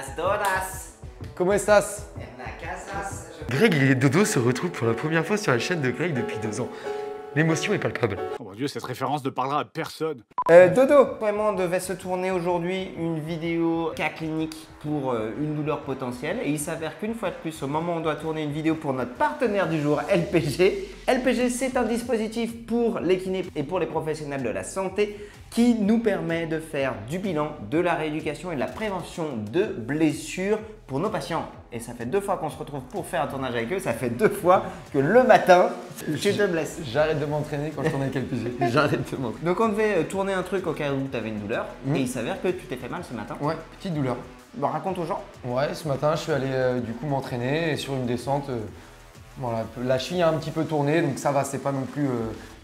Las todas. ¿Cómo estás? En la casas. Greg et Dodo se retrouvent pour la première fois sur la chaîne de Greg depuis 2 ans. L'émotion est palpable. Oh mon dieu, cette référence ne parlera à personne. Dodo. Vraiment, devait se tourner aujourd'hui une vidéo cas clinique pour une douleur potentielle. Et il s'avère qu'une fois de plus, au moment où on doit tourner une vidéo pour notre partenaire du jour, LPG. LPG, c'est un dispositif pour les kinés et pour les professionnels de la santé qui nous permet de faire du bilan, de la rééducation et de la prévention de blessures pour nos patients. Et ça fait 2 fois qu'on se retrouve pour faire un tournage avec eux. Ça fait 2 fois que le matin, je te blesse. J'arrête de m'entraîner quand je tourne avec LPG. J'arrête de m'entraîner. Donc on devait tourner un truc au cas où tu avais une douleur. Et il s'avère que tu t'es fait mal ce matin. Ouais, petite douleur. Bon, raconte aux gens. Ouais, ce matin, je suis allé du coup m'entraîner et sur une descente, voilà, la cheville a un petit peu tourné, donc ça va, c'est pas non plus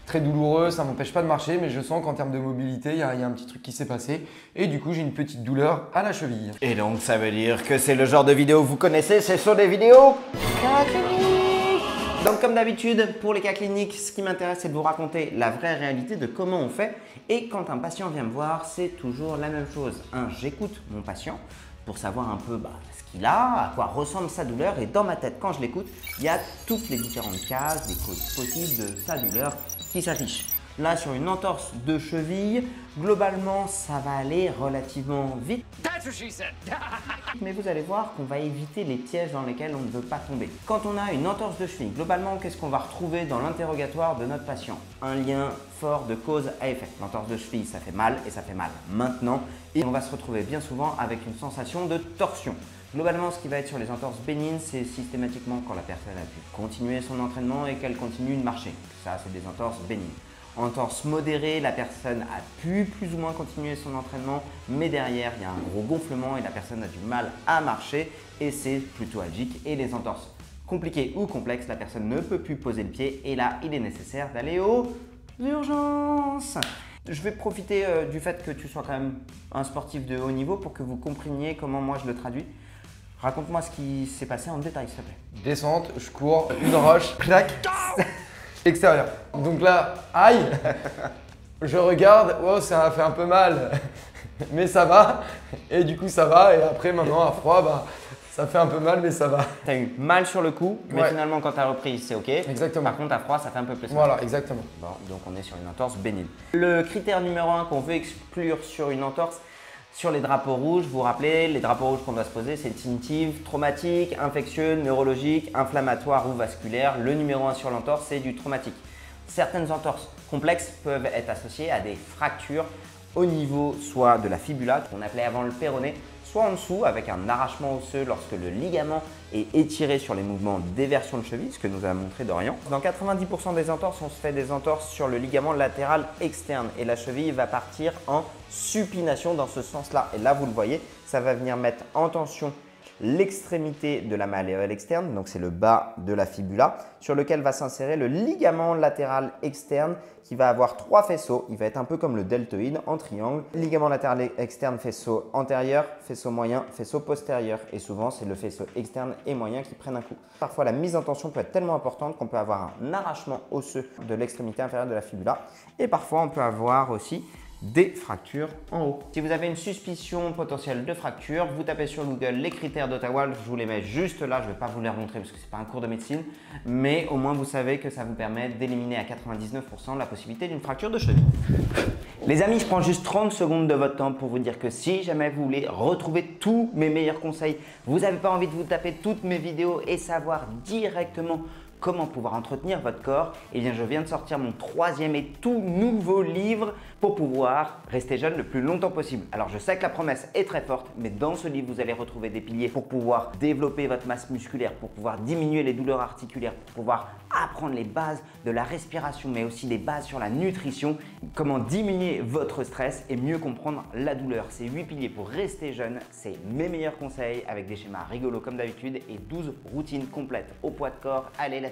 très douloureux, ça m'empêche pas de marcher, mais je sens qu'en termes de mobilité, il y a un petit truc qui s'est passé et du coup, j'ai une petite douleur à la cheville. Et donc ça veut dire que c'est le genre de vidéo que vous connaissez, ce sont des vidéos cas cliniques. Donc comme d'habitude, pour les cas cliniques, ce qui m'intéresse, c'est de vous raconter la vraie réalité de comment on fait. Et quand un patient vient me voir, c'est toujours la même chose. J'écoute mon patient pour savoir un peu ce qu'il a, à quoi ressemble sa douleur. Et dans ma tête, quand je l'écoute, il y a toutes les différentes cases, des causes possibles de sa douleur qui s'affichent. Là, sur une entorse de cheville, globalement, ça va aller relativement vite. Mais vous allez voir qu'on va éviter les pièges dans lesquels on ne veut pas tomber. Quand on a une entorse de cheville, globalement, qu'est-ce qu'on va retrouver dans l'interrogatoire de notre patient? Un lien fort de cause à effet. L'entorse de cheville, ça fait mal et ça fait mal maintenant. Et on va se retrouver bien souvent avec une sensation de torsion. Globalement, ce qui va être sur les entorses bénignes, c'est systématiquement quand la personne a pu continuer son entraînement et qu'elle continue de marcher. Ça, c'est des entorses bénignes. Entorse modérée, la personne a pu plus ou moins continuer son entraînement, mais derrière, il y a un gros gonflement et la personne a du mal à marcher et c'est plutôt algique. Et les entorses compliquées ou complexes, la personne ne peut plus poser le pied et là, il est nécessaire d'aller aux urgences. Je vais profiter du fait que tu sois quand même un sportif de haut niveau pour que vous compreniez comment moi je le traduis. Raconte-moi ce qui s'est passé en détail, s'il te plaît. Descente, je cours, une roche, clac, extérieur. Donc là, aïe, je regarde, oh ça fait un peu mal, mais ça va. Et du coup ça va et après maintenant à froid, ça fait un peu mal mais ça va. Tu as eu mal sur le coup, mais Ouais. finalement quand tu as repris c'est ok. Exactement. Par contre à froid ça fait un peu plus mal. Voilà, exactement. Bon, donc on est sur une entorse bénigne. Le critère numéro 1 qu'on veut exclure sur une entorse, sur les drapeaux rouges, vous vous rappelez, les drapeaux rouges qu'on doit se poser, c'est tinnitus, traumatique, infectieux, neurologique, inflammatoire ou vasculaire. Le numéro 1 sur l'entorse, c'est du traumatique. Certaines entorses complexes peuvent être associées à des fractures au niveau soit de la fibula, qu'on appelait avant le péroné, soit en dessous avec un arrachement osseux lorsque le ligament est étiré sur les mouvements d'éversion de cheville, ce que nous a montré Dorian. Dans 90% des entorses, on se fait des entorses sur le ligament latéral externe et la cheville va partir en supination dans ce sens-là. Et là, vous le voyez, ça va venir mettre en tension l'extrémité de la malléole externe, donc c'est le bas de la fibula, sur lequel va s'insérer le ligament latéral externe qui va avoir 3 faisceaux. Il va être un peu comme le deltoïde en triangle. Ligament latéral externe, faisceau antérieur, faisceau moyen, faisceau postérieur. Et souvent, c'est le faisceau externe et moyen qui prennent un coup. Parfois, la mise en tension peut être tellement importante qu'on peut avoir un arrachement osseux de l'extrémité inférieure de la fibula. Et parfois, on peut avoir aussi des fractures en haut. Si vous avez une suspicion potentielle de fracture, vous tapez sur Google les critères d'Ottawa. Je vous les mets juste là, je ne vais pas vous les remontrer parce que ce n'est pas un cours de médecine, mais au moins vous savez que ça vous permet d'éliminer à 99% la possibilité d'une fracture de cheville. Les amis, je prends juste 30 secondes de votre temps pour vous dire que si jamais vous voulez retrouver tous mes meilleurs conseils, vous n'avez pas envie de vous taper toutes mes vidéos et savoir directement comment pouvoir entretenir votre corps, eh bien je viens de sortir mon 3e et tout nouveau livre pour pouvoir rester jeune le plus longtemps possible. Alors je sais que la promesse est très forte, mais dans ce livre vous allez retrouver des piliers pour pouvoir développer votre masse musculaire, pour pouvoir diminuer les douleurs articulaires, pour pouvoir apprendre les bases de la respiration, mais aussi des bases sur la nutrition, comment diminuer votre stress et mieux comprendre la douleur. C'est 8 piliers pour rester jeune, c'est mes meilleurs conseils avec des schémas rigolos comme d'habitude et 12 routines complètes au poids de corps, à l'élastique,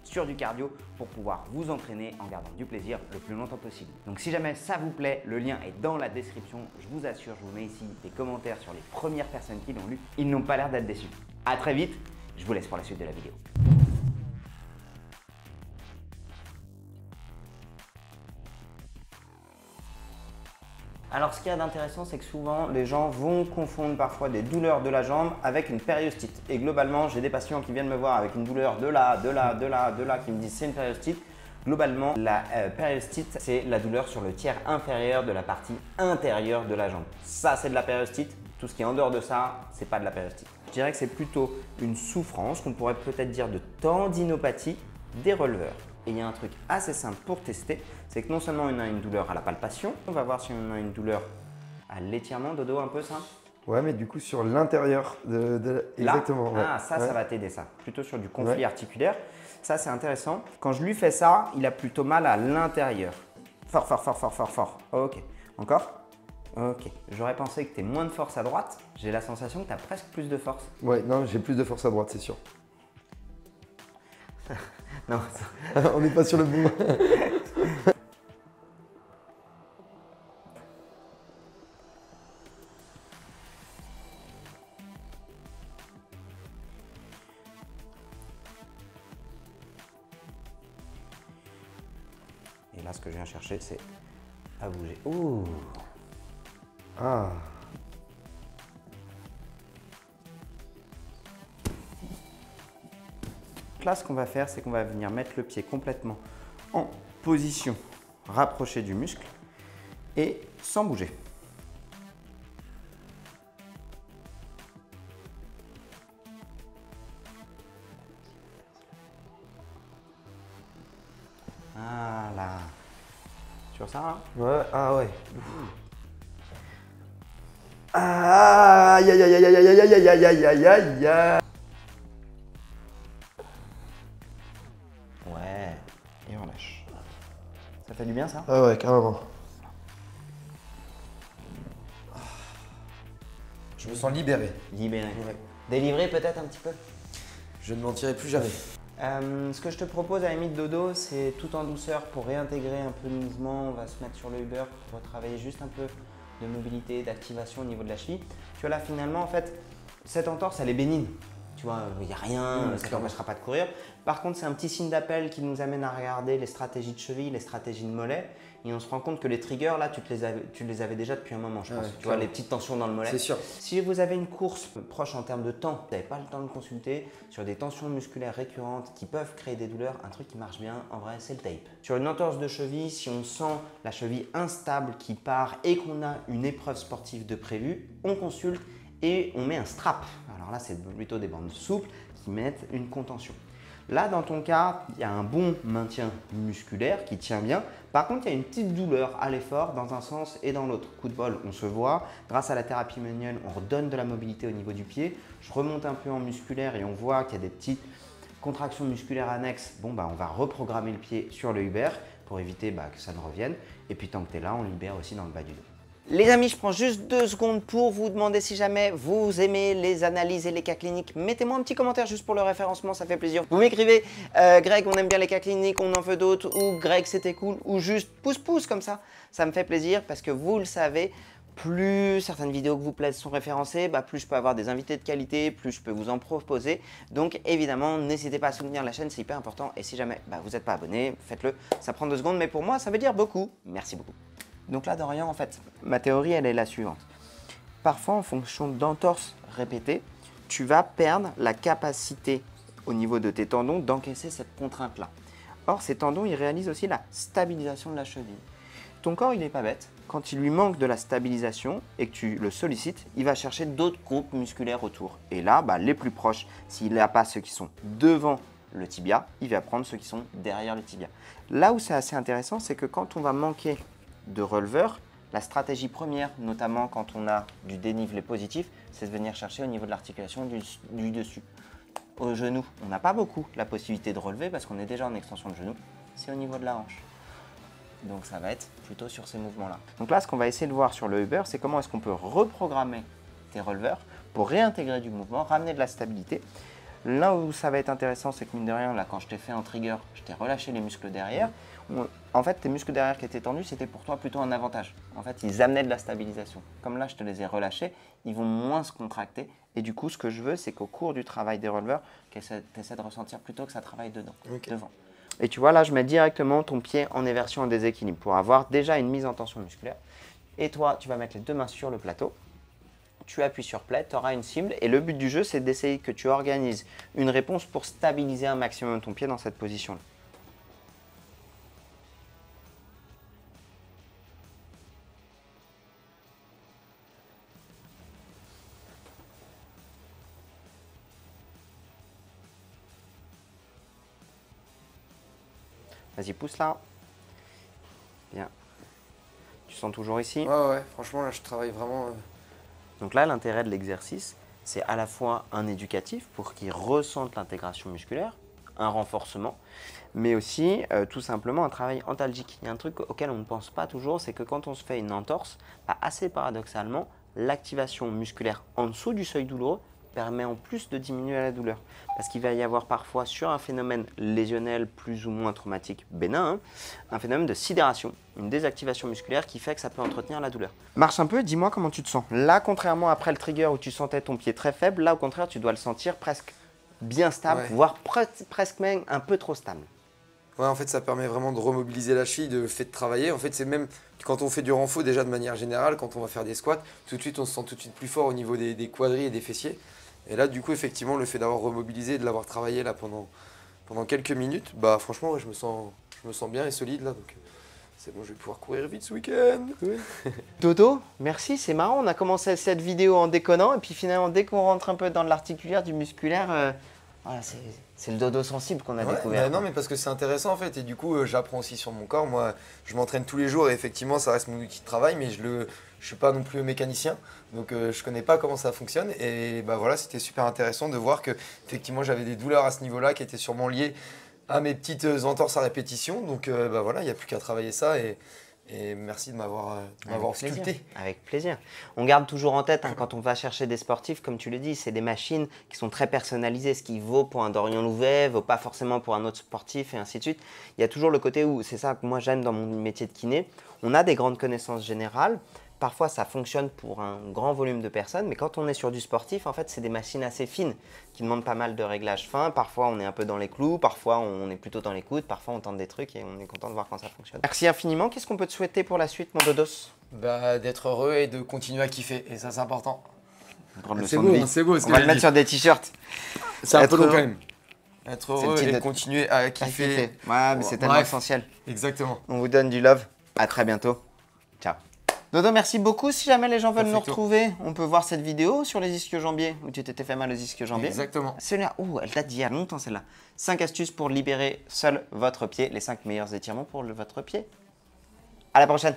sur du cardio pour pouvoir vous entraîner en gardant du plaisir le plus longtemps possible. Donc si jamais ça vous plaît, le lien est dans la description. Je vous assure, je vous mets ici des commentaires sur les premières personnes qui l'ont lu. Ils n'ont pas l'air d'être déçus. À très vite, je vous laisse pour la suite de la vidéo. Alors, ce qu'il y a d'intéressant, c'est que souvent, les gens vont confondre parfois des douleurs de la jambe avec une périostite. Et globalement, j'ai des patients qui viennent me voir avec une douleur de là, qui me disent c'est une périostite. Globalement, la périostite, c'est la douleur sur le tiers inférieur de la partie intérieure de la jambe. Ça, c'est de la périostite. Tout ce qui est en dehors de ça, c'est pas de la périostite. Je dirais que c'est plutôt une souffrance, qu'on pourrait peut-être dire de tendinopathie des releveurs. Et il y a un truc assez simple pour tester, c'est que non seulement on a une douleur à la palpation, on va voir si on a une douleur à l'étirement, dodo un peu ça. Ouais, mais du coup sur l'intérieur de... Là, Exactement. Ouais. ah, ça Ouais. va t'aider ça. Plutôt sur du conflit articulaire. Ça, c'est intéressant. Quand je lui fais ça, il a plutôt mal à l'intérieur. Fort, fort, fort, fort, fort, fort. Ok. Encore? Ok. J'aurais pensé que tu aies moins de force à droite. J'ai la sensation que tu as presque plus de force. Ouais, non, j'ai plus de force à droite, c'est sûr. Non, On n'est pas sur le bon. et là, ce que je viens chercher, c'est à bouger. Ouh. Ah. Là, ce qu'on va faire, c'est qu'on va venir mettre le pied complètement en position rapprochée du muscle et sans bouger. Voilà. Sur ça, hein? Ouais, ah ouais. Aïe aïe aïe aïe aïe aïe aïe aïe aïe aïe aïe aïe aïe. Ouais. Et on lâche. Ça fait du bien, ça? Ah ouais, carrément. Je me sens libéré. Libéré. Ouais. Délivré peut-être un petit peu? Je ne mentirai plus jamais. Ce que je te propose à la limite dodo, c'est tout en douceur pour réintégrer un peu de mouvement. On va se mettre sur le Uber pour travailler juste un peu de mobilité, d'activation au niveau de la cheville. Tu vois là finalement en fait, cette entorse elle est bénigne. Tu vois, il n'y a rien, ça ne t'empêchera pas de courir. Par contre, c'est un petit signe d'appel qui nous amène à regarder les stratégies de cheville, les stratégies de mollet. Et on se rend compte que les triggers, là, tu les avais déjà depuis un moment, je pense. Ouais, tu vois, les petites tensions dans le mollet. C'est sûr. Si vous avez une course proche en termes de temps, vous n'avez pas le temps de consulter, sur des tensions musculaires récurrentes qui peuvent créer des douleurs, un truc qui marche bien, en vrai, c'est le tape. Sur une entorse de cheville, si on sent la cheville instable qui part et qu'on a une épreuve sportive de prévu, on consulte et on met un strap. Alors là, c'est plutôt des bandes souples qui mettent une contention. Là, dans ton cas, il y a un bon maintien musculaire qui tient bien. Par contre, il y a une petite douleur à l'effort dans un sens et dans l'autre. Coup de bol, on se voit. Grâce à la thérapie manuelle, on redonne de la mobilité au niveau du pied. Je remonte un peu en musculaire et on voit qu'il y a des petites contractions musculaires annexes. Bon, on va reprogrammer le pied sur le Uber pour éviter que ça ne revienne. Et puis, tant que tu es là, on libère aussi dans le bas du dos. Les amis, je prends juste 2 secondes pour vous demander si jamais vous aimez les analyses et les cas cliniques. Mettez-moi un petit commentaire juste pour le référencement, ça fait plaisir. Vous m'écrivez Greg, on aime bien les cas cliniques, on en veut d'autres, ou Greg, c'était cool, ou juste pouce comme ça. Ça me fait plaisir parce que vous le savez, plus certaines vidéos que vous plaisent sont référencées, plus je peux avoir des invités de qualité, plus je peux vous en proposer. Donc évidemment, n'hésitez pas à soutenir la chaîne, c'est hyper important. Et si jamais vous n'êtes pas abonné, faites-le. Ça prend 2 secondes, mais pour moi, ça veut dire beaucoup. Merci beaucoup. Donc là, Dorian, en fait, ma théorie, elle est la suivante. Parfois, en fonction d'entorses répétées, tu vas perdre la capacité au niveau de tes tendons d'encaisser cette contrainte-là. Or, ces tendons, ils réalisent aussi la stabilisation de la cheville. Ton corps, il n'est pas bête. Quand il lui manque de la stabilisation et que tu le sollicites, il va chercher d'autres groupes musculaires autour. Et là, les plus proches, s'il n'a pas ceux qui sont devant le tibia, il va prendre ceux qui sont derrière le tibia. Là où c'est assez intéressant, c'est que quand on va manquer de releveur, la stratégie première, notamment quand on a du dénivelé positif, c'est de venir chercher au niveau de l'articulation du dessus. Au genou, on n'a pas beaucoup la possibilité de relever parce qu'on est déjà en extension de genou, c'est au niveau de la hanche. Donc ça va être plutôt sur ces mouvements-là. Donc là, ce qu'on va essayer de voir sur le Uber, c'est comment est-ce qu'on peut reprogrammer tes releveurs pour réintégrer du mouvement, ramener de la stabilité. Là où ça va être intéressant, c'est que mine de rien, là, quand je t'ai fait un trigger, je t'ai relâché les muscles derrière. En fait, tes muscles derrière qui étaient tendus, c'était pour toi plutôt un avantage. En fait, ils amenaient de la stabilisation. Comme là, je te les ai relâchés, ils vont moins se contracter. Et du coup, ce que je veux, c'est qu'au cours du travail des releveurs, tu essaies de ressentir plutôt que ça travaille devant. Et tu vois, là, je mets directement ton pied en éversion en déséquilibre pour avoir déjà une mise en tension musculaire. Et toi, tu vas mettre les 2 mains sur le plateau. Tu appuies sur play, tu auras une cible. Et le but du jeu, c'est d'essayer que tu organises une réponse pour stabiliser un maximum ton pied dans cette position-là. Vas-y, pousse là. Bien. Tu sens toujours ici? Ouais, franchement, là, je travaille vraiment. Donc là, l'intérêt de l'exercice, c'est à la fois un éducatif pour qu'ils ressentent l'intégration musculaire, un renforcement, mais aussi tout simplement un travail antalgique. Il y a un truc auquel on ne pense pas toujours, c'est que quand on se fait une entorse, assez paradoxalement, l'activation musculaire en dessous du seuil douloureux permet en plus de diminuer la douleur. Parce qu'il va y avoir parfois sur un phénomène lésionnel plus ou moins traumatique bénin, un phénomène de sidération, une désactivation musculaire qui fait que ça peut entretenir la douleur. Marche un peu, dis-moi comment tu te sens. Là, contrairement après le trigger où tu sentais ton pied très faible, là au contraire, tu dois le sentir presque bien stable, voire presque même un peu trop stable. Ouais, en fait, ça permet vraiment de remobiliser la cheville, de fait de travailler. En fait, c'est même quand on fait du renfort déjà de manière générale, quand on va faire des squats, tout de suite, on se sent tout de suite plus fort au niveau des quadris et des fessiers. Et là, du coup, effectivement, le fait d'avoir remobilisé et de l'avoir travaillé là pendant quelques minutes, bah franchement, ouais, je me sens bien et solide là. Donc c'est bon, je vais pouvoir courir vite ce week-end. Dodo, merci, c'est marrant. On a commencé cette vidéo en déconnant et puis finalement, dès qu'on rentre un peu dans l'articulaire, du musculaire, voilà, c'est le dodo sensible qu'on a découvert. Non, mais parce que c'est intéressant en fait. Et du coup, j'apprends aussi sur mon corps. Moi, je m'entraîne tous les jours et effectivement, ça reste mon outil de travail, mais je ne suis pas non plus mécanicien. Donc, je connais pas comment ça fonctionne. Et bah voilà, c'était super intéressant de voir que effectivement, j'avais des douleurs à ce niveau-là qui étaient sûrement liées à mes petites entorses à répétition. Donc, bah voilà, il n'y a plus qu'à travailler ça. Et merci de m'avoir sculpté. Avec plaisir. On garde toujours en tête, quand on va chercher des sportifs, comme tu le dis, c'est des machines qui sont très personnalisées. Ce qui vaut pour un Dorian Louvet ne vaut pas forcément pour un autre sportif et ainsi de suite. Il y a toujours le côté où, c'est ça que moi j'aime dans mon métier de kiné, on a des grandes connaissances générales. Parfois, ça fonctionne pour un grand volume de personnes, mais quand on est sur du sportif, en fait, c'est des machines assez fines qui demandent pas mal de réglages fins. Parfois, on est un peu dans les clous, parfois, on est plutôt dans l'écoute, parfois, on tente des trucs et on est content de voir quand ça fonctionne. Merci infiniment. Qu'est-ce qu'on peut te souhaiter pour la suite, mon Dodos? Bah, d'être heureux et de continuer à kiffer. Et ça, c'est important. C'est beau, c'est beau. On va le mettre sur des t-shirts. C'est un peu long quand même. Être C'est le heureux titre et de- continuer à kiffer. Ouais, mais c'est tellement Bref. essentiel. Exactement. On vous donne du love. À très bientôt. Ciao. Dodo, merci beaucoup. Si jamais les gens veulent nous Perfecto. retrouver, on peut voir cette vidéo sur les ischio-jambiers où tu t'étais fait mal aux ischio-jambiers. Exactement. Celle-là, elle date d'il y a longtemps celle-là. 5 astuces pour libérer seul votre pied. Les 5 meilleurs étirements pour votre pied. À la prochaine.